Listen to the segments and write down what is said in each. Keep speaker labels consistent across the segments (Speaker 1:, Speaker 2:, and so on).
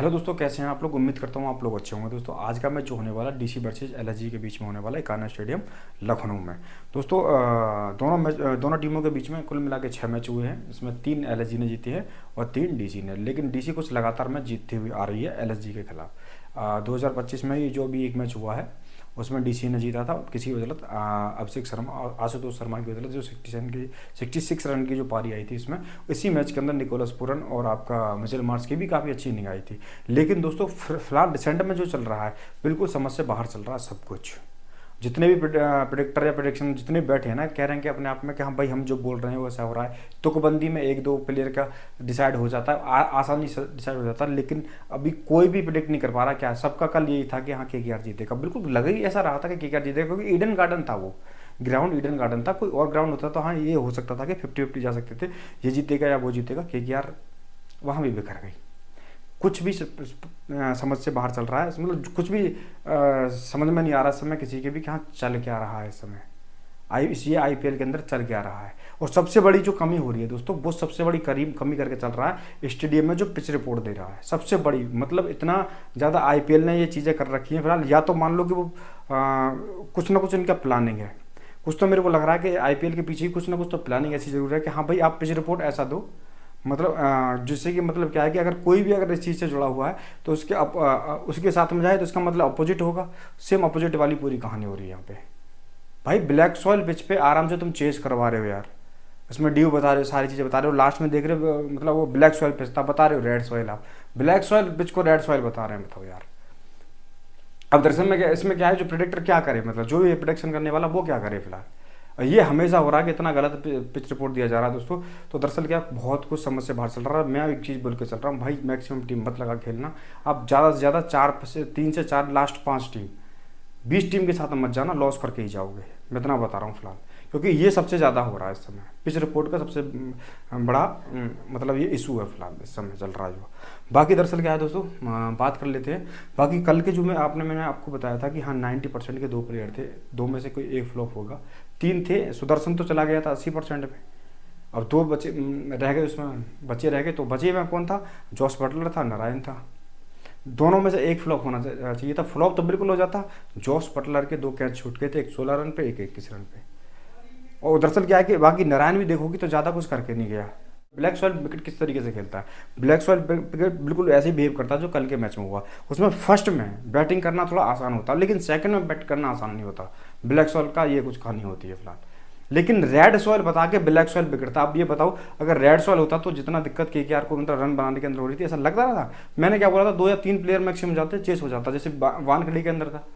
Speaker 1: Hello दोस्तों, कैसे हैं आप लोग। उम्मीद करता हूँ आप लोग अच्छे होंगे। दोस्तों आज का मैच जो होने वाला डीसी वर्सेस एलएसजी के बीच में होने वाला है इकाना स्टेडियम लखनऊ में। दोस्तों दोनों टीमों के बीच में कुल मिला के 6 मैच हुए हैं। इसमें 3 एलएसजी ने जीती है और 3 डीसी ने, लेकिन डीसी कुछ लगातार मैच जीतती हुई आ रही है एलएसजी के खिलाफ। 2025 में ही जो भी एक मैच हुआ है उसमें डीसी ने जीता था किसी बदौलत अभिषेक शर्मा और आशुतोष शर्मा की बदौलत, जो 66 रन की जो पारी आई थी इसमें। इसी मैच के अंदर निकोलस पूरन और आपका मिचेल मार्श की भी काफ़ी अच्छी इनिंग आई थी। लेकिन दोस्तों फिलहाल डिसेंट में जो चल रहा है बिल्कुल समझ से बाहर चल रहा है सब कुछ। जितने भी प्रिडिक्टर या प्रिडिक्शन जितने बैठे हैं ना, कह रहे हैं कि अपने आप में कि हाँ भाई हम जो बोल रहे हैं वैसा हो रहा है। तुकबंदी में एक दो प्लेयर का डिसाइड हो जाता है, आसानी से डिसाइड हो जाता है, लेकिन अभी कोई भी प्रिडिक्ट नहीं कर पा रहा। क्या सबका कल यही था कि हाँ केकेआर जीतेगा, बिल्कुल लग ही ऐसा रहा था कि केकेआर जीतेगा, क्योंकि ईडन गार्डन था वो ग्राउंड, ईडन गार्डन था। कोई और ग्राउंड होता तो हाँ ये हो सकता था कि 50-50 जा सकते थे, ये जीतेगा या वो जीतेगा। केकेआर वहाँ भी बिखर गई। कुछ भी समझ से बाहर चल रहा है, मतलब कुछ भी समझ में नहीं आ रहा इस समय किसी के भी कि हाँ चल क्या रहा है इस समय ये आईपीएल के अंदर चल क्या रहा है। और सबसे बड़ी जो कमी हो रही है दोस्तों, वो सबसे बड़ी कमी करके चल रहा है स्टेडियम में जो पिच रिपोर्ट दे रहा है। सबसे बड़ी मतलब इतना ज़्यादा आईपीएल ने ये चीज़ें कर रखी हैं फिलहाल। या तो मान लो कि वो कुछ ना कुछ इनका प्लानिंग है। कुछ तो मेरे को लग रहा है कि आईपीएल के पीछे ही कुछ ना कुछ तो प्लानिंग ऐसी जरूर है कि हाँ भाई आप पिच रिपोर्ट ऐसा दो, मतलब जिससे कि मतलब क्या है कि अगर कोई भी अगर इस चीज़ से जुड़ा हुआ है तो उसके साथ में जाए तो इसका मतलब अपोजिट होगा। सेम अपोजिट वाली पूरी कहानी हो रही है यहाँ पे। भाई ब्लैक सॉइल पिच पे आराम से तुम चेस करवा रहे हो यार। इसमें ड्यू बता रहे हो, सारी चीज़ें बता रहे हो, लास्ट में देख रहे हो मतलब वो ब्लैक सॉइल पिच था, बता रहे हो रेड सॉइल। आप ब्लैक सॉइल पिच को रेड सॉइल बता रहे हैं, बताओ यार। अब दरअसल में इसमें क्या है, जो प्रेडिक्टर क्या करे, मतलब जो भी प्रेडिक्शन करने वाला वो क्या करे फिलहाल। ये हमेशा हो रहा है कि इतना गलत पिच रिपोर्ट दिया जा रहा है दोस्तों। तो दरअसल क्या बहुत कुछ समझ से बाहर चल रहा है। मैं एक चीज़ बोल के चल रहा हूँ भाई, मैक्सिमम टीम मत लगा खेलना। आप ज़्यादा से ज़्यादा 3 से 4 लास्ट 5 टीम 20 टीम के साथ मत जाना, लॉस करके ही जाओगे। मैं इतना बता रहा हूँ फिलहाल, क्योंकि ये सबसे ज़्यादा हो रहा है इस समय। पिच रिपोर्ट का सबसे बड़ा मतलब ये इशू है फिलहाल इस समय चल रहा है जो। बाकी दरअसल क्या है दोस्तों, बात कर लेते हैं। बाकी कल के जो मैंने आपको बताया था कि हाँ 90% के 2 प्लेयर थे, 2 में से कोई एक फ्लॉप होगा। 3 थे, सुदर्शन तो चला गया था 80% में। अब 2 बचे रह गए, उसमें बचे रह गए। तो बचे में कौन था, जॉस बटलर था, नारायण था। दोनों में से एक फ्लॉप होना चाहिए था। फ्लॉप तो बिल्कुल हो जाता। जॉस बटलर के 2 कैच छूट गए थे, एक 16 रन पे, एक 21 रन पे। और दरअसल क्या है कि बाकी नारायण भी देखोगी तो ज़्यादा कुछ करके नहीं गया। ब्लैक सॉइल विकेट किस तरीके से खेलता है, ब्लैक सॉइल विकेट बिल्कुल ऐसे ही बिहेव करता है जो कल के मैच में हुआ। उसमें फर्स्ट में बैटिंग करना थोड़ा आसान होता है, लेकिन सेकंड में बैट करना आसान नहीं होता। ब्लैक सॉइल का ये कुछ कहानी होती है फिलहाल। लेकिन रेड सॉइल बता के ब्लैक सॉइल बिगड़ता। आप ये बताओ, अगर रेड सॉइल होता तो जितना दिक्कत केकेआर को मतलब रन बनाने के अंदर हो रही थी, ऐसा लग रहा था। मैंने क्या बोला था, 2 या 3 प्लेयर मैक्सिमम जाते, चेस हो जाता, जैसे वानखेड़े के अंदर था।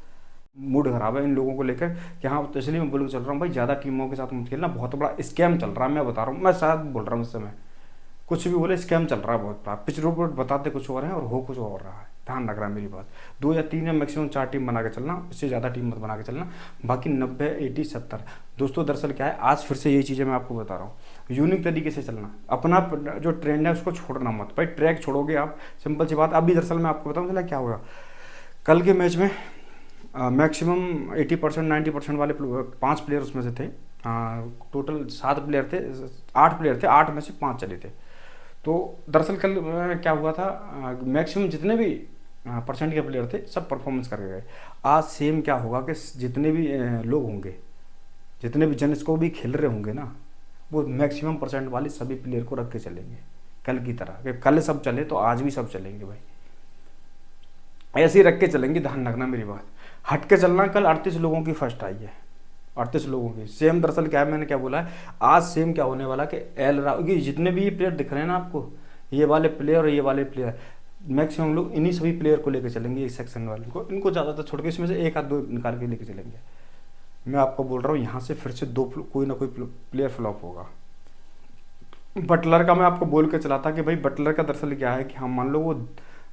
Speaker 1: मूड खराब है इन लोगों को लेकर कि हाँ, तो इसलिए मैं बोल चल रहा हूँ भाई ज़्यादा टीमों के साथ मत खेलना। बहुत बड़ा स्कैम चल रहा है, मैं बता रहा हूँ। मैं शायद बोल रहा हूँ इस समय, कुछ भी बोले, स्कैम चल रहा है बहुत बड़ा। पिच रिपोर्ट बताते कुछ और है और हो कुछ और रहा है। ध्यान रख रहा है मेरी बात। 2 या 3 या मैक्सिमम 4 टीम बना के चलना, इससे ज़्यादा टीम मत बना के चलना। बाकी 90, 80, 70 दोस्तों दरअसल क्या है, आज फिर से यही चीज़ें मैं आपको बता रहा हूँ। यूनिक तरीके से चलना, अपना जो ट्रेंड है उसको छोड़ना मत। भाई ट्रैक छोड़ोगे आप, सिंपल सी बात। अभी दरअसल मैं आपको बताऊँ चला क्या हुआ कल के मैच में। मैक्सिमम 80% 90% वाले 5 प्लेयर उसमें से थे। टोटल 7 प्लेयर थे, 8 प्लेयर थे, 8 में से 5 चले थे। तो दरअसल कल क्या हुआ था, मैक्सिमम जितने भी परसेंट के प्लेयर थे सब परफॉर्मेंस करके गए। आज सेम क्या होगा कि जितने भी लोग होंगे, जितने भी जन इसको भी खेल रहे होंगे ना, वो मैक्सिमम परसेंट वाले सभी प्लेयर को रख के चलेंगे कल की तरह। कि कल सब चले तो आज भी सब चलेंगे भाई, ऐसे ही रख के चलेंगे। ध्यान रखना मेरी बात, हट के चलना। कल 38 लोगों की फर्स्ट आई है, 38 लोगों की सेम। दरअसल क्या है, मैंने क्या बोला है, आज सेम क्या होने वाला कि एल राहुल की जितने भी ये प्लेयर दिख रहे हैं ना आपको, ये वाले प्लेयर और ये वाले प्लेयर, मैक्सिमम लोग इन्हीं सभी प्लेयर को लेकर चलेंगे। इस सेक्शन वाले को, इनको ज़्यादातर छोड़ के इसमें से 1 आध 2 निकाल के लेके चलेंगे। मैं आपको बोल रहा हूँ यहाँ से फिर से 2 कोई ना कोई प्लेयर फ्लॉप होगा। बटलर का मैं आपको बोल के चला था कि भाई बटलर का दरअसल क्या है कि हम मान लो वो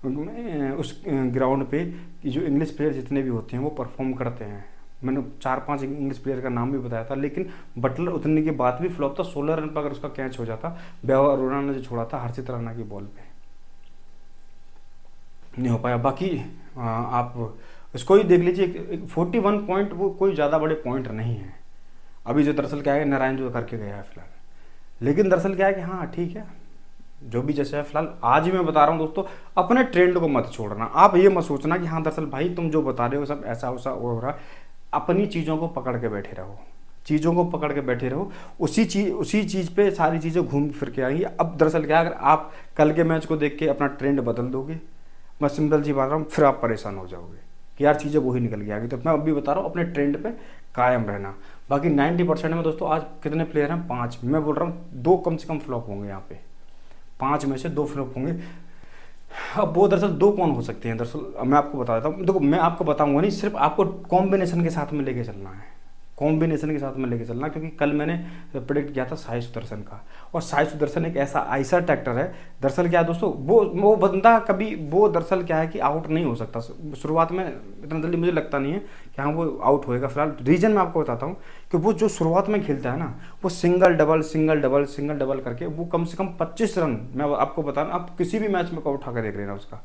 Speaker 1: उस ग्राउंड पे कि जो इंग्लिश प्लेयर जितने भी होते हैं वो परफॉर्म करते हैं। मैंने 4-5 इंग्लिश प्लेयर का नाम भी बताया था, लेकिन बटलर उतरने के बाद भी फ्लॉप था। 16 रन पर अगर उसका कैच हो जाता, वैभव अरोड़ा ने जो छोड़ा था हर्षित राणा की बॉल पे, नहीं हो पाया। बाकी आप इसको ही देख लीजिए, 41 पॉइंट वो कोई ज़्यादा बड़े पॉइंट नहीं है। अभी जो दरअसल क्या है, नारायण जो करके गया है फिलहाल। लेकिन दरअसल क्या है कि हाँ ठीक है, जो भी जैसे है फिलहाल आज ही मैं बता रहा हूँ दोस्तों, अपने ट्रेंड को मत छोड़ना। आप ये मत सोचना कि हाँ दरअसल भाई तुम जो बता रहे हो सब ऐसा वैसा हो रहा है। अपनी चीज़ों को पकड़ के बैठे रहो, चीज़ों को पकड़ के बैठे रहो, उसी चीज़ पे सारी चीज़ें घूम फिर के आएंगी। अब दरअसल क्या है, अगर आप कल के मैच को देख के अपना ट्रेंड बदल दोगे, मैं सिंपल सी बात रहा हूँ, फिर आप परेशान हो जाओगे कि यार चीज़ें वही निकल के आ गई। तो मैं अभी बता रहा हूँ अपने ट्रेंड पे कायम रहना। बाकी 90% में दोस्तों आज कितने प्लेयर हैं, 5। मैं बोल रहा हूँ 2 कम से कम फ्लॉप होंगे यहाँ पे, 5 में से 2 फ्लॉप होंगे। अब वो दरअसल 2 कौन हो सकते हैं, दरअसल मैं आपको बता देता हूँ। देखो मैं आपको बताऊंगा नहीं, सिर्फ आपको कॉम्बिनेशन के साथ में लेके चलना है, कॉम्बिनेशन के साथ में लेके चलना। क्योंकि कल मैंने प्रेडिक्ट किया था साई सुदर्शन का, और साई सुदर्शन एक ऐसा ट्रैक्टर है। दरअसल क्या है दोस्तों, वो बंदा कभी वो दरअसल क्या है कि आउट नहीं हो सकता। शुरुआत में इतना जल्दी मुझे लगता नहीं है कि हाँ वो आउट होएगा। फिलहाल रीजन मैं आपको बताता हूँ कि वो जो शुरुआत में खेलता है ना, वो सिंगल डबल करके वो कम से कम 25 रन, मैं आपको बता रहा हूँ, आप किसी भी मैच में को उठा कर देख लेना उसका,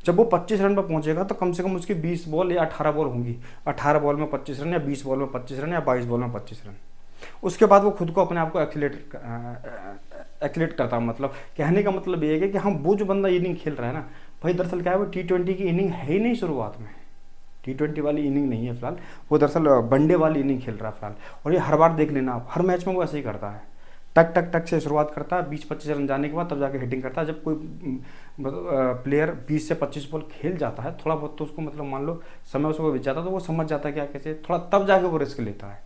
Speaker 1: जब वो 25 रन पर पहुंचेगा तो कम से कम उसकी 20 बॉल या 18 बॉल होंगी। 18 बॉल में 25 रन, या 20 बॉल में 25 रन, या 22 बॉल में 25 रन। उसके बाद वो खुद को अपने आप को एक्सीलेट करता है। मतलब कहने का मतलब ये है कि हम वो जो बंदा इनिंग खेल रहा है ना भाई, दरअसल क्या है वो T20 की इनिंग है ही नहीं शुरुआत में, T20 वाली इनिंग नहीं है फिलहाल, वो दरअसल वनडे वाली इनिंग खेल रहा है फिलहाल। और ये हर बार देख लेना आप, हर मैच में वो ऐसे ही करता है, टक टक टक से शुरुआत करता है, 20-25 रन जाने के बाद तब जाके हिटिंग करता है। जब कोई प्लेयर 20 से 25 बॉल खेल जाता है थोड़ा बहुत, तो उसको मतलब मान लो समय उसको बीत जाता है, तो वो समझ जाता है क्या कैसे थोड़ा, तब जाके वो रिस्क लेता है।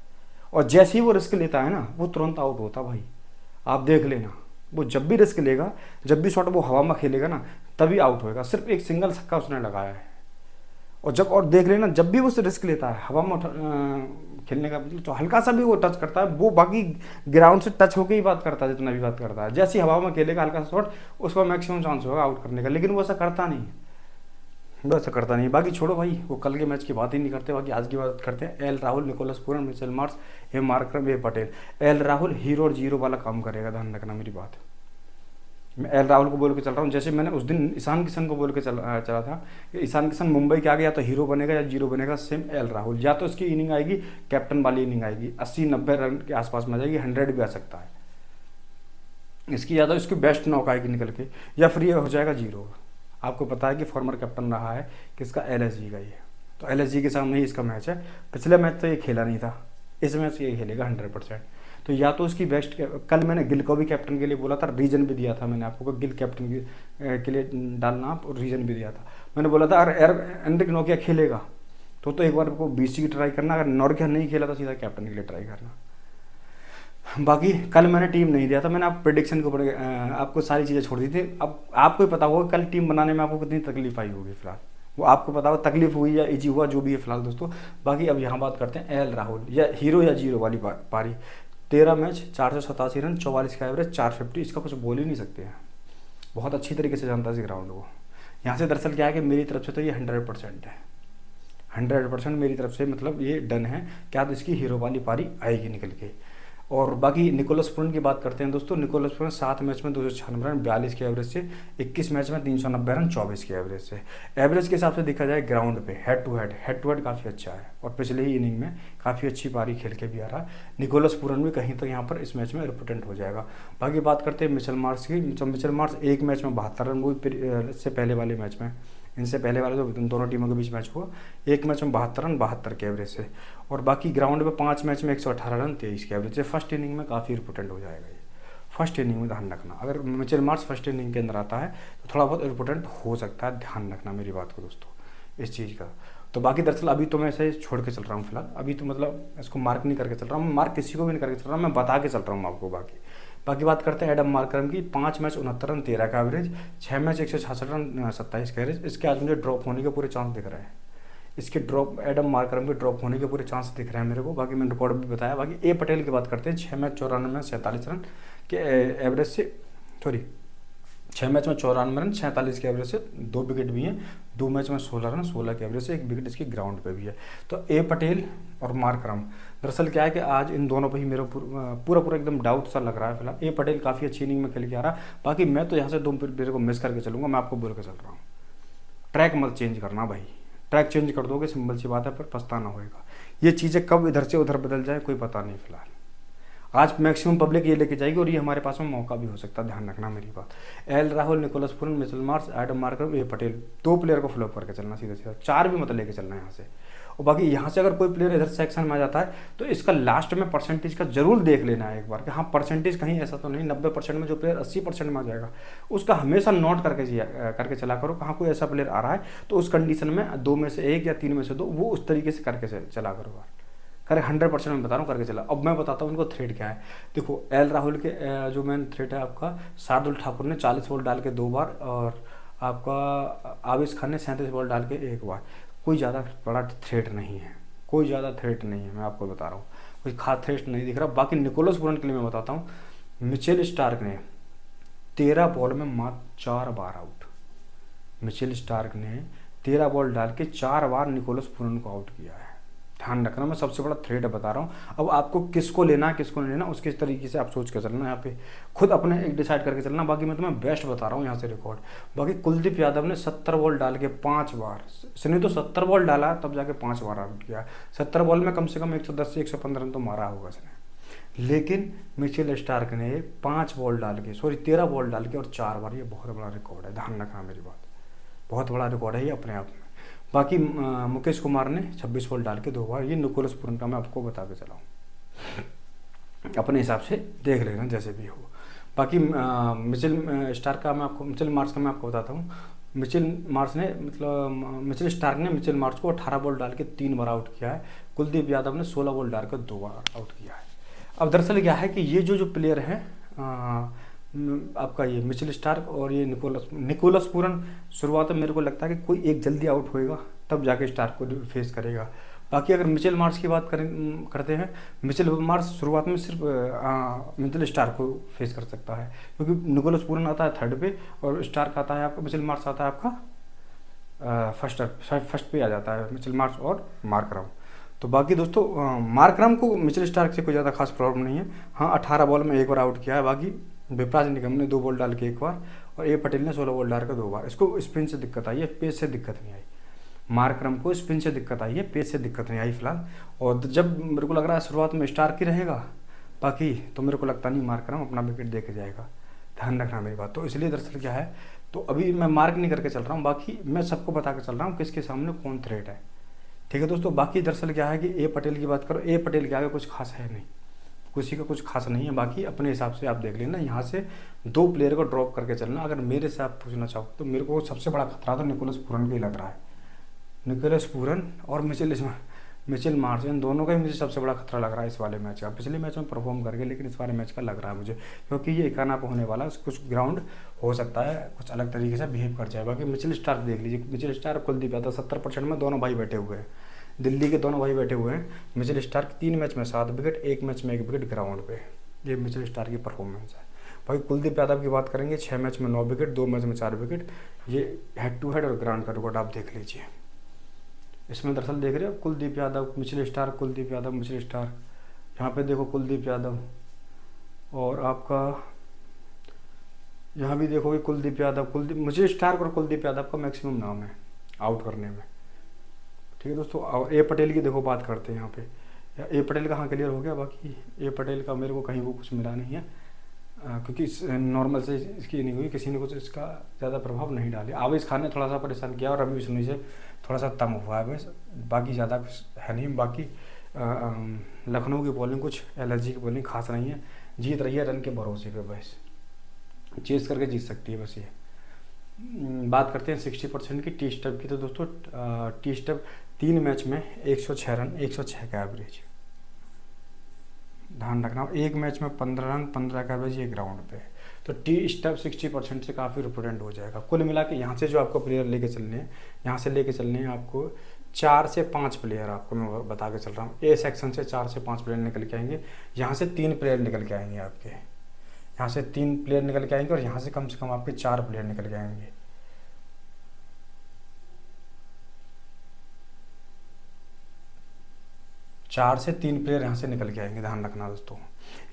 Speaker 1: और जैसे ही वो रिस्क लेता है ना, वो तुरंत आउट होता है भाई, आप देख लेना। वो जब भी रिस्क लेगा, जब भी शॉट वो हवा में खेलेगा ना, तभी आउट होएगा। सिर्फ एक सिंगल छक्का उसने लगाया है। और देख लेना, जब भी वो रिस्क लेता है हवा में खेलने का, मतलब तो हल्का सा भी वो टच करता है, वो बाकी ग्राउंड से टच होकर ही बात करता है, जितना भी बात करता है। जैसे ही हवा में खेलेगा हल्का सा शॉट, उसका मैक्सिमम चांस होगा आउट करने का। लेकिन वो ऐसा करता नहीं, वो ऐसा करता नहीं। बाकी छोड़ो भाई, वो कल के मैच की बात ही नहीं करते, बाकी आज की बात करते हैं। L Rahul, Nicholas Pooran, Mitchell Marsh, A Markram, A Patel. L Rahul hero और जीरो वाला काम करेगा, ध्यान रखना मेरी बात। मैं एल राहुल को बोल के चल रहा हूँ, जैसे मैंने उस दिन ईशान किशन को बोल के चला था कि ईशान किशन मुंबई के आगे या तो हीरो बनेगा या जीरो बनेगा। सेम एल राहुल, या तो इसकी इनिंग आएगी कैप्टन वाली इनिंग आएगी, 80-90 रन के आसपास में आ जाएगी, 100 भी आ सकता है इसकी, या तो इसकी बेस्ट नॉक आएगी निकल के, या फिर ये हो जाएगा जीरो। आपको पता है कि फॉर्मर कैप्टन रहा है किसका, LSG का। ये तो LSG के सामने ही इसका मैच है। पिछले मैच तो ये खेला नहीं था, इस मैच ये खेलेगा 100%। तो या तो उसकी बेस्ट, कल मैंने गिल को भी कैप्टन के लिए बोला था, रीजन भी दिया था मैंने आपको, गिल कैप्टन के लिए डालना आप, और रीजन भी दिया था। मैंने बोला था अगर एंड्रिक नोकिया खेलेगा तो एक बार को BC की ट्राई करना, अगर नोकिया नहीं खेला तो सीधा कैप्टन के लिए ट्राई करना। बाकी कल मैंने टीम नहीं दिया था, मैंने आप प्रेडिक्शन के ऊपर आपको सारी चीज़ें छोड़ दी थी। अब आपको ही पता होगा कल टीम बनाने में आपको कितनी तकलीफ आई होगी। फिलहाल वो आपको पता होगा, तकलीफ हुई या इजी हुआ जो भी है फिलहाल दोस्तों। बाकी अब यहाँ बात करते हैं एल राहुल, या हीरो या जीरो वाली पारी। 13 मैच, 487 रन, 44 का एवरेज, 450, इसका कुछ बोल ही नहीं सकते हैं। बहुत अच्छी तरीके से जानता है इस ग्राउंड को। यहाँ से दरअसल क्या है कि मेरी तरफ से तो ये 100% है, 100% मेरी तरफ से, मतलब ये डन है। क्या तो इसकी हीरो वाली पारी आएगी निकल के। और बाकी निकोलस पूरन की बात करते हैं दोस्तों। निकोलस पूरन 7 मैच में 296 रन, 42 के एवरेज से, 21 मैच में 390 रन, 24 के एवरेज से। एवरेज के हिसाब से देखा जाए ग्राउंड पे हेड टू हेड काफ़ी अच्छा है, और पिछले ही इनिंग में काफ़ी अच्छी पारी खेल के भी आ रहा है। निकोलस पूरन भी कहीं तक यहाँ पर इस मैच में रिपोर्टेंट हो जाएगा। बाकी बात करते हैं मिचेल मार्श की। मिचेल मार्श एक मैच में 72 रन, वो इससे पहले वाले मैच में, इनसे पहले वाले जो दोनों टीमों के बीच मैच हुआ, एक मैच में 72 रन, 72 के एवरेज से। और बाकी ग्राउंड पे 5 मैच में 118 रन, 23 के एवरेज से। फर्स्ट इनिंग में काफ़ी इंपॉर्टेंट हो जाएगा ये, फर्स्ट इनिंग में ध्यान रखना। अगर मिचेल मार्श फर्स्ट इनिंग के अंदर आता है तो थोड़ा बहुत इंपॉर्टेंट हो सकता है, ध्यान रखना मेरी बात को दोस्तों इस चीज़ का। तो बाकी दरअसल अभी तो मैं ऐसे छोड़ के चल रहा हूँ फिलहाल, अभी तो मतलब इसको मार्क नहीं करके चल रहा हूँ, मैं मार्क किसी को भी नहीं करके चल रहा हूँ, मैं बता के चल रहा हूँ आपको। बाकी बात करते हैं एडम मार्करम की। 5 मैच 69 रन, 13 का एवरेज, 6 मैच 166 रन, 27 का एवरेज। इसके आज मुझे ड्रॉप होने के पूरे चांस दिख रहे हैं, इसके ड्रॉप, एडम मार्करम के ड्रॉप होने के पूरे चांस दिख रहे हैं मेरे को। बाकी मैंने रिकॉर्ड भी बताया। बाकी ए पटेल की बात करते हैं। 6 मैच 94 में 47 रन के एवरेज से, 6 मैच में 94 रन, 46 के एवरेज से, 2 विकेट भी हैं। 2 मैच में 16 रन, 16 के एवरेज से, 1 विकेट इसकी ग्राउंड पे भी है। तो ए पटेल और मार्करम, दरअसल क्या है कि आज इन दोनों पे ही मेरा पूरा एकदम डाउट सा लग रहा है फिलहाल। ए पटेल काफ़ी अच्छी इनिंग में खेल के आ रहा है। बाकी मैं तो यहाँ से 2 प्लेयर को मिस करके चलूँगा, मैं आपको बोल के चल रहा हूँ। ट्रैक मत चेंज करना भाई, ट्रैक चेंज कर दोगे सिंपल सी बात है, फिर पछताना होएगा। ये चीज़ें कब इधर से उधर बदल जाए कोई पता नहीं फिलहाल। आज मैक्सिमम पब्लिक ये लेके जाएगी और ये हमारे पास में मौका भी हो सकता है, ध्यान रखना मेरी बात। L Rahul, Nicholas Pooran, Mitchell Marsh, Adam Markram, A Patel, 2 player को फ्लॉप करके चलना सीधा सीधा, 4 भी मतलब लेके चलना है यहाँ से। और बाकी यहाँ से अगर कोई प्लेयर इधर सेक्शन में आ जाता है तो इसका लास्ट में परसेंटेज का जरूर देख लेना है एक बार कि हाँ परसेंटेज कहीं ऐसा तो नहीं 90% में जो प्लेयर 80% में आ जाएगा, उसका हमेशा नोट करके चला करो। कहाँ कोई ऐसा प्लेयर आ रहा है तो उस कंडीशन में 2 में से 1 या 3 में से 2 वो उस तरीके से करके चला करो यार, करे 100% में बता रहा हूँ करके चला। अब मैं बताता हूँ उनको थ्रेड क्या है। देखो एल राहुल के जो मेन थ्रेड है आपका, शार्दुल ठाकुर ने 40 बॉल डाल के 2 बार और आपका आवेश खान ने 37 बॉल डाल के 1 बार। कोई ज़्यादा बड़ा थ्रेट नहीं है, कोई ज़्यादा थ्रेट नहीं है, मैं आपको बता रहा हूँ, कोई खास थ्रेट नहीं दिख रहा। बाकी निकोलस पूरन के लिए मैं बताता हूँ, मिचेल स्टार्क ने 13 बॉल में मात्र 4 बार आउट। मिचेल स्टार्क ने 13 बॉल डाल के 4 बार निकोलस पूरन को आउट किया है, ध्यान रखना। मैं सबसे बड़ा थ्रेड बता रहा हूँ। अब आपको किसको लेना है किसको नहीं लेना उसके तरीके से आप सोच के चलना, यहाँ पे खुद अपने एक डिसाइड करके चलना। बाकी मैं तुम्हें बेस्ट बता रहा हूँ यहाँ से रिकॉर्ड। बाकी कुलदीप यादव ने 70 बॉल डाल के 5 बार, इसने तो 70 बॉल डाला तब जाके 5 बार आउट किया। 70 बॉल में कम से कम 110 से 115 रन तो मारा होगा इसने। लेकिन मिचेल स्टार्क ने 5 बॉल डाल के 13 बॉल डाल के और 4 बार, ये बहुत बड़ा रिकॉर्ड है, ध्यान रखना मेरी बात, बहुत बड़ा रिकॉर्ड है ये अपने आप में। बाकी मुकेश कुमार ने 26 बॉल डाल के 2 बार, ये निकोलस पूरन का मैं आपको बता के चलाऊँ, अपने हिसाब से देख लेना जैसे भी हो। बाकी मिचेल स्टार्क का मैं आपको, मिचेल मार्श का मैं आपको बताता हूँ। मिचेल मार्श ने मतलब मिचेल स्टार्क ने मिचेल मार्श को 18 बॉल डाल के 3 बार आउट किया है। कुलदीप यादव ने 16 बॉल डाल कर 2 बार आउट किया है। अब दरअसल क्या है कि ये जो प्लेयर हैं आपका, ये मिचेल स्टार्क और ये निकोलस पूरन, शुरुआत में मेरे को लगता है कि कोई एक जल्दी आउट होएगा तब जाके स्टार्क को फेस करेगा। बाकी अगर मिचेल मार्श की बात करते हैं, मिचेल मार्श शुरुआत में सिर्फ मिचेल स्टार्क को फेस कर सकता है, क्योंकि निकोलस पूरन आता है 3rd पे और स्टार्क आता है आपका, मिचेल मार्श आता है आपका फर्स्ट पे आ जाता है मिचेल मार्श और मार्करम। तो बाकी दोस्तों मार्करम को मिचेल स्टार्क से कोई ज़्यादा खास प्रॉब्लम नहीं है। हाँ 18 बॉल में 1 बार आउट किया है। बाकी विपराज निगम ने 2 बॉल डाल के 1 बार और ए पटेल ने 16 बॉल डाल के 2 बार। इसको स्पिन से दिक्कत आई है, पेस से दिक्कत नहीं आई। मार्करम को स्पिन से दिक्कत आई है, पेस से दिक्कत नहीं आई फिलहाल। और जब मेरे को लग रहा है शुरुआत में स्टार्क ही रहेगा, बाकी तो मेरे को लगता नहीं मार्करम अपना विकेट दे के जाएगा, ध्यान रखना मेरी बात। तो इसलिए दरअसल क्या है, तो अभी मैं मार्क नहीं करके चल रहा हूँ, बाकी मैं सबको बता के चल रहा हूँ किसके सामने कौन थ्रेट है, ठीक है दोस्तों। बाकी दरअसल क्या है कि ए पटेल की बात करो, ए पटेल के आगे कुछ खास है नहीं, किसी का कुछ खास नहीं है। बाकी अपने हिसाब से आप देख लेना, यहाँ से 2 प्लेयर को ड्रॉप करके चलना। अगर मेरे से आप पूछना चाहो तो मेरे को सबसे बड़ा खतरा तो निकोलस पूरन का ही लग रहा है। निकोलस पूरन और मिचेल मार्श, इन दोनों का ही मुझे सबसे बड़ा खतरा लग रहा है इस वाले मैच का। पिछले मैच में परफॉर्म करके, लेकिन इस वाले मैच का लग रहा है मुझे, क्योंकि ये एकाना पे होने वाला है, कुछ ग्राउंड हो सकता है कुछ अलग तरीके से बिहेव कर जाए। बाकी मिचेल स्टार्क देख लीजिए, मिचेल स्टार्क कुलदीप यादव 70% में दोनों भाई बैठे हुए हैं, दिल्ली के दोनों भाई बैठे हुए हैं। मिचेल स्टार्क 3 मैच में 7 विकेट, 1 मैच में 1 विकेट ग्राउंड पे, ये मिचेल स्टार्क की परफॉर्मेंस है। भाई कुलदीप यादव की बात करेंगे, 6 मैच में 9 विकेट, 2 मैच में 4 विकेट, ये हेड टू हेड और ग्राउंड का रिकॉर्ड आप देख लीजिए। इसमें दरअसल देख रहे हो Kuldeep Yadav, Mitchell Starc, Kuldeep Yadav, Mitchell Starc, यहाँ पे देखो कुलदीप यादव, और आपका यहाँ भी देखोगे कुलदीप यादव, मिचेल स्टार्क और कुलदीप यादव का मैक्सिमम नाम है आउट करने में, ठीक है दोस्तों। और ए पटेल की देखो बात करते हैं यहाँ पे, ए पटेल का हाँ क्लियर हो गया। बाकी ए पटेल का मेरे को कहीं वो कुछ मिला नहीं है, क्योंकि नॉर्मल से इसकी नहीं हुई, किसी ने कुछ इसका ज़्यादा प्रभाव नहीं डाले। आवेश खान ने थोड़ा सा परेशान किया और रवि बिश्नोई से थोड़ा सा तंग हुआ है बस, बाकी ज़्यादा कुछ है नहीं। बाकी लखनऊ की बॉलिंग कुछ एलर्जी की बॉलिंग खास नहीं है, जीत रही है रन के भरोसे पे, बस चेस करके जीत सकती है बस ये। बात करते हैं 60% की टी स्टब की, तो दोस्तों टी स्टब 3 मैच में 106 रन, 106 का एवरेज, ध्यान रखना। 1 मैच में 15 रन, 15 का एवरेज, ये ग्राउंड पे। तो टी स्टब 60% से काफ़ी रिपोर्टेंट हो जाएगा। कुल मिला के यहाँ से जो आपको प्लेयर लेके चलने हैं, यहाँ से लेके चलने हैं आपको 4 से 5 प्लेयर, आपको मैं बता के चल रहा हूँ। ए सेक्शन से 4 से 5 प्लेयर निकल के आएंगे, यहाँ से 3 प्लेयर निकल के आएंगे आपके, यहाँ से 3 प्लेयर निकल के आएंगे और यहाँ से कम आपके 4 प्लेयर निकल के आएंगे। चार से 3 प्लेयर यहाँ से निकल के आएंगे, ध्यान रखना दोस्तों।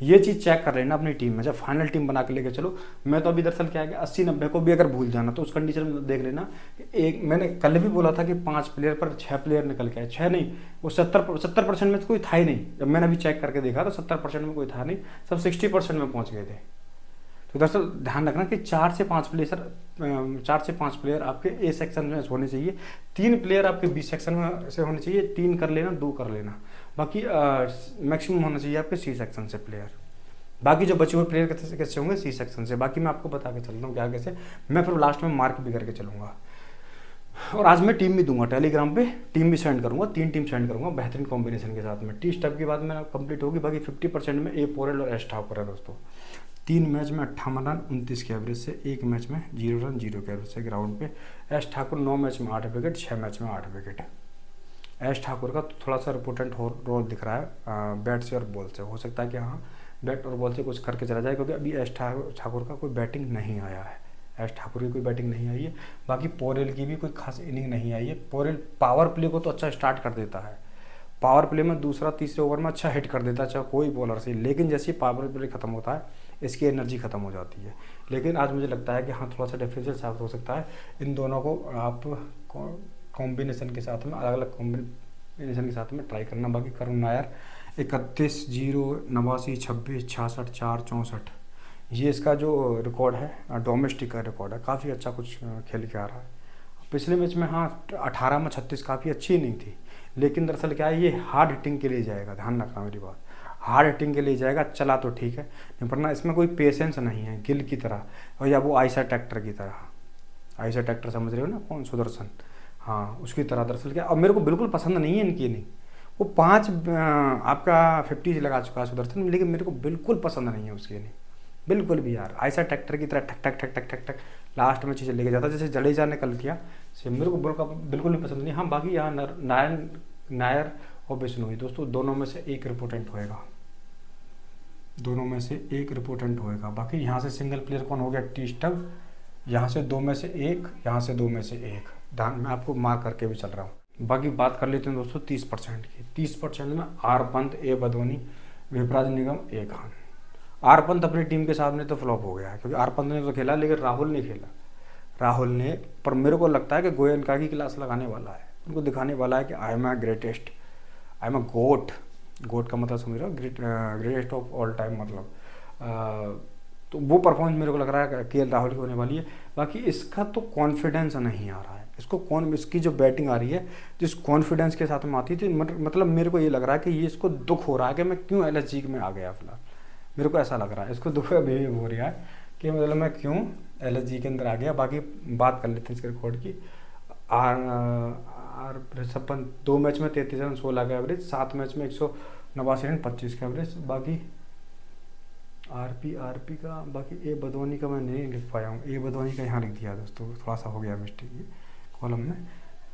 Speaker 1: ये चीज़ चेक कर लेना अपनी टीम में, जब फाइनल टीम बना के लेके चलो। मैं तो अभी दरअसल क्या है कि 80-90 को भी अगर भूल जाना तो उस कंडीशन में देख लेना। एक मैंने कल भी बोला था कि 5 प्लेयर पर 6 प्लेयर निकल के आए, 6 नहीं, वो 70% में तो कोई था ही नहीं। जब मैंने अभी चेक करके देखा तो 70% में कोई था नहीं, सब 60% में पहुँच गए थे। तो दरअसल ध्यान रखना कि 4 से 5 प्लेयर आपके ए सेक्शन में होने चाहिए, 3 प्लेयर आपके बी सेक्शन में से होने चाहिए, 3 कर लेना, 2 कर लेना, बाकी मैक्सिमम होना चाहिए आपके सी सेक्शन से प्लेयर। बाकी जो बचे हुए प्लेयर कैसे कैसे होंगे सी सेक्शन से, बाकी मैं आपको बता के चलता हूँ क्या कैसे, मैं फिर लास्ट में मार्क भी करके चलूँगा। और आज मैं टीम भी दूंगा टेलीग्राम पे, टीम भी सेंड करूंगा, 3 टीम सेंड करूंगा बेहतरीन कॉम्बिनेशन के साथ में। टी स्टेप की बात में कंप्लीट होगी, बाकी 50% में ए पोरेल और एस ठाकुर है दोस्तों। 3 मैच में 58 रन 29 के एवरेज से, 1 मैच में 0 रन 0 के एवरेज से ग्राउंड पे। एस ठाकुर 9 मैच में 8 विकेट, 6 मैच में 8 विकेट। एस ठाकुर का थोड़ा सा इम्पोर्टेंट रोल दिख रहा है बैट से और बॉल से, हो सकता है कि हाँ बैट और बॉल से कुछ करके चला जाए, क्योंकि अभी एस ठाकुर का कोई बैटिंग नहीं आया है, एस ठाकुर की कोई बैटिंग नहीं आई है। बाकी पोरेल की भी कोई खास इनिंग नहीं आई है। पोरेल पावर प्ले को तो अच्छा स्टार्ट कर देता है, पावर प्ले में दूसरा तीसरे ओवर में अच्छा हिट कर देता है चाहे कोई बॉलर से, लेकिन जैसे ही पावर प्ले खत्म होता है इसकी एनर्जी खत्म हो जाती है। लेकिन आज मुझे लगता है कि हाँ थोड़ा सा डिफरेंशियल साबित हो सकता है। इन दोनों को आप कॉम्बिनेशन के साथ में, अलग अलग कॉम्बिनेशन के साथ में ट्राई करना। बाकी करुण नायर 31, 0, 89, 26, 66, 4, 64, ये इसका जो रिकॉर्ड है डोमेस्टिक का रिकॉर्ड है, काफ़ी अच्छा कुछ खेल के आ रहा है। पिछले मैच में हाँ 18 में 36 काफ़ी अच्छी नहीं थी, लेकिन दरअसल क्या है ये हार्ड हिटिंग के लिए जाएगा, ध्यान रखना मेरी बात, हार्ड हिटिंग के लिए जाएगा। चला तो ठीक है, नहीं वरना इसमें कोई पेशेंस नहीं है गिल की तरह, और या वो आयशा ट्रैक्टर की तरह। आयशा ट्रैक्टर समझ रहे हो ना, कौन, सुदर्शन, हाँ उसकी तरह। दरअसल क्या, अब मेरे को बिल्कुल पसंद नहीं है इनकी इनिंग। वो 5 आपका 50 लगा चुका है सुदर्शन, लेकिन मेरे को बिल्कुल पसंद नहीं है उसकी इनिंग, बिल्कुल भी यार। ऐसा ट्रैक्टर की तरह ठक ठक ठक ठक ठक ठक लास्ट में चीज़ें लेके जाता, जैसे जडेजा ने कल किया, से मेरे को बिल्कुल भी पसंद नहीं। हाँ बाकी यहाँ नायर और बिश्नोई दोस्तों दोनों में से एक रिपोर्टेंट होएगा, दोनों में से एक रिपोर्टेंट होएगा। बाकी यहाँ से सिंगल प्लेयर कौन हो गया, टी स्टब, यहाँ से 2 में से 1, यहाँ से 2 में से 1, ध्यान मैं आपको मार्क करके भी चल रहा हूँ। बाकी बात कर लेते हैं दोस्तों 30% की। 30% में R Pant, A Badoni, Vipraj Nigam, A Khan. R Pant अपनी टीम के सामने तो फ्लॉप हो गया है, क्योंकि आर पंत ने तो खेला लेकिन राहुल ने खेला, राहुल ने। पर मेरे को लगता है कि गोयनका की क्लास लगाने वाला है, उनको दिखाने वाला है कि I am a greatest, I am a GOAT. GOAT का मतलब समझ रहे हो, ग्रेटेस्ट ऑफ ऑल टाइम मतलब। तो वो परफॉर्मेंस मेरे को लग रहा है के एल राहुल की होने वाली है। बाकी इसका तो कॉन्फिडेंस नहीं आ रहा है, इसकी जो बैटिंग आ रही है जिस कॉन्फिडेंस के साथ में आती थी, मतलब मेरे को ये लग रहा है कि ये इसको दुख हो रहा है कि मैं क्यों LSG में आ गया फिलहाल। मेरे को ऐसा लग रहा है इसको दुख अभी हो रहा है कि मतलब मैं क्यों LSG के अंदर आ गया। बाकी बात कर लेते हैं इसके रिकॉर्ड की। ऋषभ पंत 2 मैच में 33 रन 16 का एवरेज, 7 मैच में 189 रन 25 का एवरेज। बाकी आरपी का, बाकी ए बदवानी का मैं नहीं लिख पाया हूँ, ए बदवानी का यहाँ लिख दिया दोस्तों, थोड़ा सा हो गया मिस्टेक ये कॉलम में।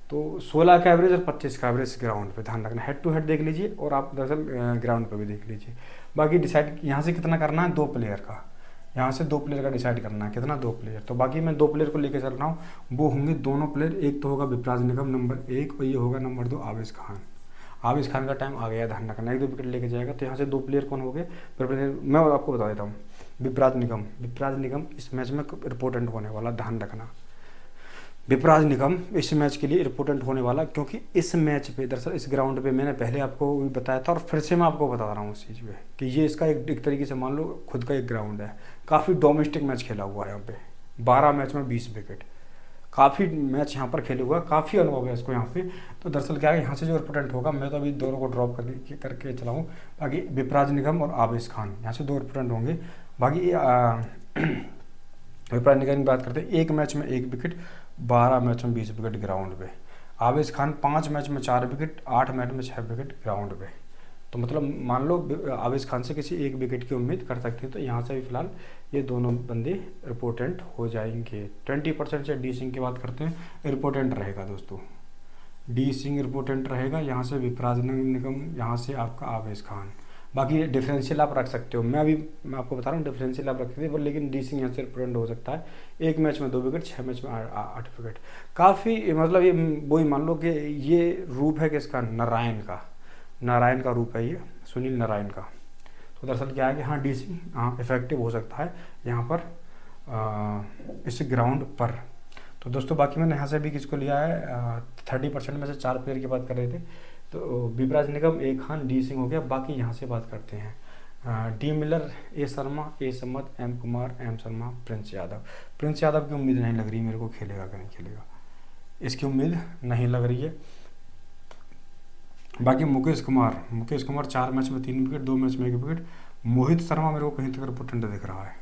Speaker 1: तो 16 का एवरेज और 25 का एवरेज ग्राउंड पे, ध्यान रखना। हेड टू हेड देख लीजिए और आप दरअसल ग्राउंड पे भी देख लीजिए। बाकी डिसाइड यहाँ से कितना करना है, 2 प्लेयर का, यहाँ से 2 प्लेयर का डिसाइड करना है, कितना 2 प्लेयर। तो बाकी मैं 2 प्लेयर को लेकर चल रहा हूँ, वो होंगे दोनों प्लेयर। एक तो होगा विपराज निगम नंबर 1 और ये होगा नंबर 2 आवेश खान। आवेश खान का टाइम आ गया, ध्यान रखना, 1-2 विकेट लेके जाएगा। तो यहाँ से 2 प्लेयर कौन हो गए, मैं आपको बता देता हूँ। विपराज निगम इस मैच में रिपोर्टेंट होने वाला, ध्यान रखना। विपराज निगम इस मैच के लिए रिपोर्टेंट होने वाला, क्योंकि इस मैच पे दरअसल इस ग्राउंड पे मैंने पहले आपको भी बताया था और फिर से मैं आपको बता रहा हूँ उस चीज़ पे कि ये इसका एक तरीके से मान लो खुद का एक ग्राउंड है। काफ़ी डोमेस्टिक मैच खेला हुआ है यहाँ पे, 12 मैच में 20 विकेट, काफ़ी मैच यहाँ पर खेले हुआ है, काफ़ी अनुभव है इसको यहाँ पे। तो दरअसल क्या है, यहाँ से जो रिपोर्टेंट होगा, मैं तो अभी दोनों को ड्रॉप करके चलाऊँ। बाकी विपराज निगम और आवेश खान यहाँ से 2 रिपोर्टेंट होंगे। बाकी विपराज निगम की बात करते हैं, 1 मैच में 1 विकेट, 12 मैच में 20 विकेट ग्राउंड पे। आवेश खान 5 मैच में 4 विकेट, 8 मैच में 6 विकेट ग्राउंड पे। तो मतलब मान लो आवेश खान से किसी 1 विकेट की उम्मीद कर सकते हैं। तो यहाँ से भी फिलहाल ये दोनों बंदे रिपोर्टेंट हो जाएंगे। 20% से डी सिंह की बात करते हैं, रिपोर्टेंट रहेगा दोस्तों, डी सिंह रिपोर्टेंट रहेगा। यहाँ से विपराज निगम, यहाँ से आपका आवेश खान। बाकी डिफरेंशियल आप रख सकते हो, मैं आपको बता रहा हूँ डिफरेंशियल आप रखते थे, लेकिन डी सिंह यहाँ से रिपोर्टेंट हो सकता है। 1 मैच में 2 विकेट, 6 मैच में 8 विकेट। काफ़ी मतलब ये वही मान लो कि ये रूप है किसका, नारायण का रूप है ये, सुनील नारायण का। तो दरअसल क्या है कि हाँ डीसी इफेक्टिव हो सकता है यहाँ पर इस ग्राउंड पर। तो दोस्तों बाकी मैंने यहाँ से भी किसको लिया है 30% में से 4 प्लेयर की बात कर रहे थे, तो विपराज निगम, ए खान, डी सिंह हो गया। बाकी यहाँ से बात करते हैं D Miller, A Sharma, A Samad, M Kumar, M Sharma, Prince Yadav. Prince Yadav की उम्मीद नहीं लग रही मेरे को, खेलेगा कि नहीं खेलेगा इसकी उम्मीद नहीं लग रही है। बाकी मुकेश कुमार 4 मैच में 3 विकेट, 2 मैच में 1 विकेट। मोहित शर्मा मेरे को कहीं तक पोटेंट दिख रहा है।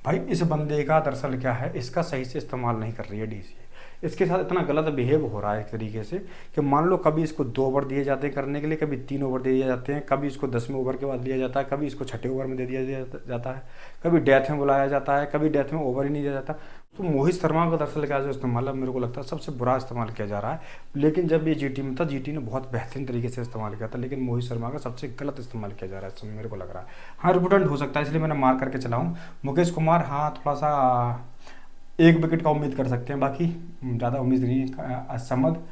Speaker 1: भाई इस बंदे का दरअसल क्या है, इसका सही से इस्तेमाल नहीं कर रही है डीसी। इसके साथ इतना गलत बिहेव हो रहा है एक तरीके से कि मान लो कभी इसको 2 ओवर दिए जाते हैं करने के लिए, कभी 3 ओवर दिए जाते हैं, कभी इसको 10वें ओवर के बाद दिया जाता है, कभी इसको 6ठे ओवर में दे दिया जाता है, कभी डेथ में बुलाया जाता है, कभी डेथ में ओवर ही नहीं दिया जाता। तो मोहित शर्मा का दरअसल क्या जो इस्तेमाल है मेरे को लगता है सबसे बुरा इस्तेमाल किया जा रहा है। लेकिन जब ये जीटी में था, जीटी ने बहुत बेहतरीन तरीके से इस्तेमाल किया था, लेकिन मोहित शर्मा का सबसे गलत इस्तेमाल किया जा रहा है इस समय मेरे को लग रहा है। हाँ रिपोर्टेंट हो सकता है, इसलिए मैंने मार्क करके चला हूँ। मुकेश कुमार हाँ थोड़ा सा 1 विकेट का उम्मीद कर सकते हैं, बाकी ज़्यादा उम्मीद नहीं है। समद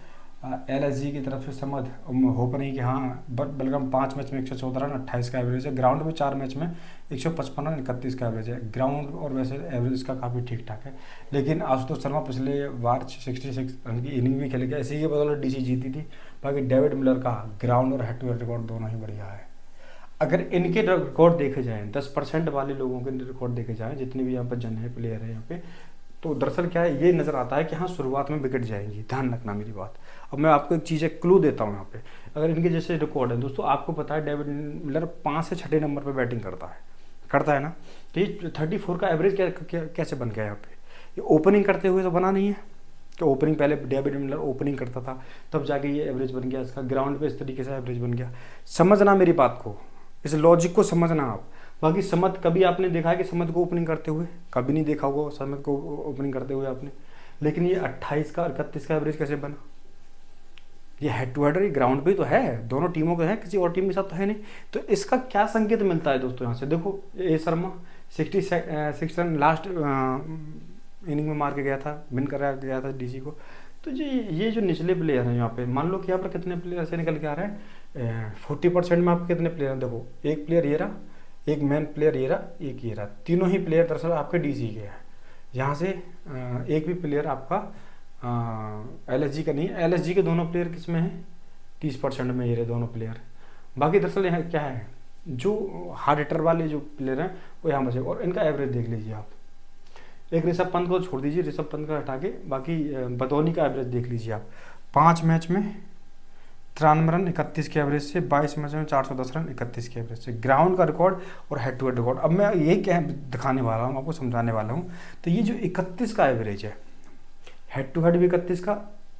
Speaker 1: एलएसजी की तरफ से समद होप नहीं कि हाँ बलगम 5 मैच में 114 रन 28 का एवरेज है। ग्राउंड में 4 मैच में 155 रन 31 का एवरेज है ग्राउंड, और वैसे एवरेज इसका काफ़ी ठीक ठाक है। लेकिन आशुतोष शर्मा पिछले बार 66 रन की इनिंग भी खेले गए, इसी के बदौलत डीसी जीती थी। बाकी डेविड मिलर का ग्राउंड और हेड टू हेड रिकॉर्ड दोनों ही बढ़िया है। अगर इनके रिकॉर्ड देखे जाएँ, 10% वाले लोगों के रिकॉर्ड देखे जाएँ, जितने भी यहाँ पर जन है प्लेयर है यहाँ पे, तो दरअसल क्या है ये नज़र आता है कि हाँ शुरुआत में विकेट जाएंगी। ध्यान रखना मेरी बात। अब मैं आपको एक चीज़ एक क्लू देता हूँ यहाँ पे। अगर इनके जैसे रिकॉर्ड है दोस्तों, आपको पता है डेविड मिलर 5 से 6ठे नंबर पे बैटिंग करता है ना। तो ये 34 का एवरेज कैसे बन गया यहाँ पे? ये ओपनिंग करते हुए तो बना नहीं है कि ओपनिंग पहले डेविड मिलर ओपनिंग करता था तब जाके ये एवरेज बन गया इसका, ग्राउंड पे इस तरीके से एवरेज बन गया। समझना मेरी बात को, इस लॉजिक को समझना आप। बाकी समद कभी आपने देखा है कि समद को ओपनिंग करते हुए? कभी नहीं देखा होगा समद को ओपनिंग करते हुए आपने। लेकिन ये 28 का 31 का एवरेज कैसे बना? ये हेड टू हेड ग्राउंड पे तो है, दोनों टीमों के है, किसी और टीम के साथ तो है नहीं। तो इसका क्या संकेत मिलता है दोस्तों? यहाँ से देखो, ए शर्मा 66 रन लास्ट इनिंग में मार के गया था, विन करा गया था डीसी को। तो ये जो निचले प्लेयर हैं यहाँ पे, मान लो कि यहाँ पर कितने प्लेयर से निकल के आ रहे हैं 40% में आपके कितने प्लेयर हैं? देखो एक प्लेयर ये रहा, एक मेन प्लेयर ये रहा, एक ये रहा, तीनों ही प्लेयर दरअसल आपके डीसी के हैं। यहाँ से एक भी प्लेयर आपका एलएसजी का नहीं है। एलएसजी के दोनों प्लेयर किस में हैं? 30% में ये रहे दोनों प्लेयर। बाकी दरअसल यहाँ क्या है, जो हार्ड हिटर वाले जो प्लेयर हैं वो यहाँ बचे। और इनका एवरेज देख लीजिए आप। एक ऋषभ पंत को छोड़ दीजिए, ऋषभ पंत का हटा के, बाकी बदौनी का एवरेज देख लीजिए आप। 5 मैच में 93 रन 31 के एवरेज से, 22 मैच में 410 रन 31 के एवरेज से, ग्राउंड का रिकॉर्ड और हेड टू हेड रिकॉर्ड। अब मैं ये क्या दिखाने वाला हूँ आपको, समझाने वाला हूँ। तो ये जो 31 का एवरेज है, हेड टू हेड भी 31 का,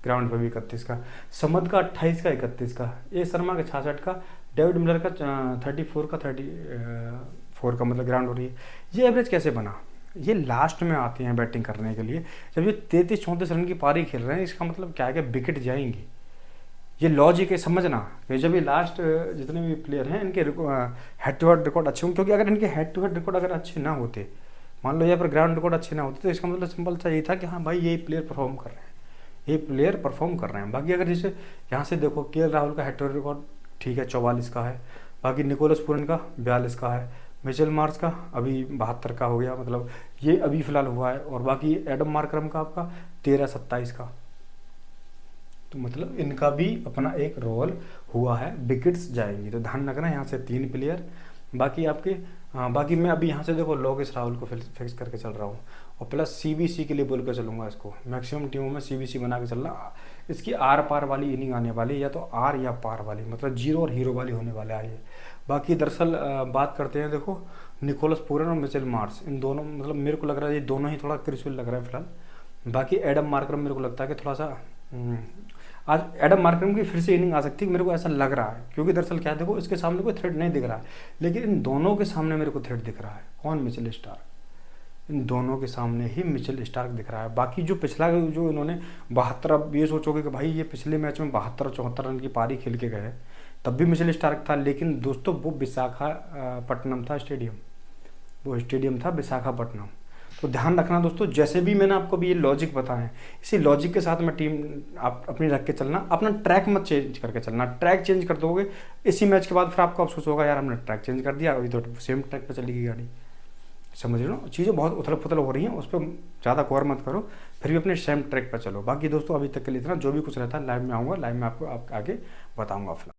Speaker 1: ग्राउंड पर भी 31 का, समद का 28 का 31 का, ए शर्मा का 66 का, डेविड मिलर का 34 का 34 का, मतलब ग्राउंड हो रही है। ये एवरेज कैसे बना? ये लास्ट में आते हैं बैटिंग करने के लिए, जब ये 33-34 रन की पारी खेल रहे हैं, इसका मतलब क्या है कि विकेट जाएंगी। ये लॉजिक है, समझना कि जब ये लास्ट जितने भी प्लेयर हैं इनके हेड टू हेड रिकॉर्ड अच्छे होंगे। क्योंकि अगर इनके हेड टू हेड रिकॉर्ड अगर अच्छे ना होते, मान लो यहाँ पर ग्राउंड रिकॉर्ड अच्छे ना होते, तो इसका मतलब सिंपल सा यही था कि हाँ भाई ये प्लेयर परफॉर्म कर रहे हैं, ये प्लेयर परफॉर्म कर रहे हैं। बाकी अगर जैसे यहाँ से देखो, केएल राहुल का हेड टू हेड रिकॉर्ड ठीक है 44 का है, बाकी निकोलस पूरन का 42 का है, मिचेल मार्श का अभी 72 का हो गया, मतलब ये अभी फिलहाल हुआ है। और बाकी एडम मार्करम का आपका 13-27 का। तो मतलब इनका भी अपना एक रोल हुआ है, विकेट्स जाएंगी। तो ध्यान रखना यहाँ से 3 प्लेयर। बाकी आपके बाकी मैं अभी यहाँ से देखो लोकेश राहुल को फिक्स करके चल रहा हूँ, और प्लस सीबीसी के लिए बोल कर चलूँगा इसको। मैक्सिमम टीमों में सीबीसी बना के चलना। इसकी आर पार वाली इनिंग आने वाली, या तो आर या पार वाली, मतलब 0 और हीरो वाली होने वाला है ये। बाकी दरअसल बात करते हैं, देखो निकोलस पूरन और मिचेल मार्श, इन दोनों मतलब मेरे को लग रहा है ये दोनों ही थोड़ा क्रिशुअल लग रहा है फिलहाल। बाकी एडम मार्करम मेरे को लगता है कि थोड़ा सा आज एडम मार्करम की फिर से इनिंग आ सकती है, मेरे को ऐसा लग रहा है। क्योंकि दरअसल क्या है, देखो इसके सामने कोई थ्रेट नहीं दिख रहा है, लेकिन इन दोनों के सामने मेरे को थ्रेट दिख रहा है। कौन? Mitchell Starc. इन दोनों के सामने ही मिचेल स्टार्क दिख रहा है। बाकी जो पिछला जो इन्होंने 72, अब ये सोचोगे कि भाई ये पिछले मैच में 72-74 रन की पारी खेल के गए, तब भी मिचेल स्टार्क था। लेकिन दोस्तों वो विशाखापट्टनम था स्टेडियम, वो स्टेडियम था विशाखापट्टनम। तो ध्यान रखना दोस्तों, जैसे भी मैंने आपको भी ये लॉजिक बताया है, इसी लॉजिक के साथ में टीम आप अपनी रख के चलना, अपना ट्रैक मत चेंज करके चलना। ट्रैक चेंज कर दोगे इसी मैच के बाद फिर आपको अफसोस होगा यार हमने ट्रैक चेंज कर दिया, अभी तो सेम ट्रैक पर चलेगी गाड़ी। समझ रहे हो, चीज़ें बहुत उथल पुथल हो रही हैं, उस पर ज़्यादा गौर मत करो, फिर भी अपने सेम ट्रैक पर चलो। बाकी दोस्तों अभी तक के लिए इतना, जो भी कुछ रहता है लाइव में आऊँगा, लाइव में आपको आगे बताऊँगा।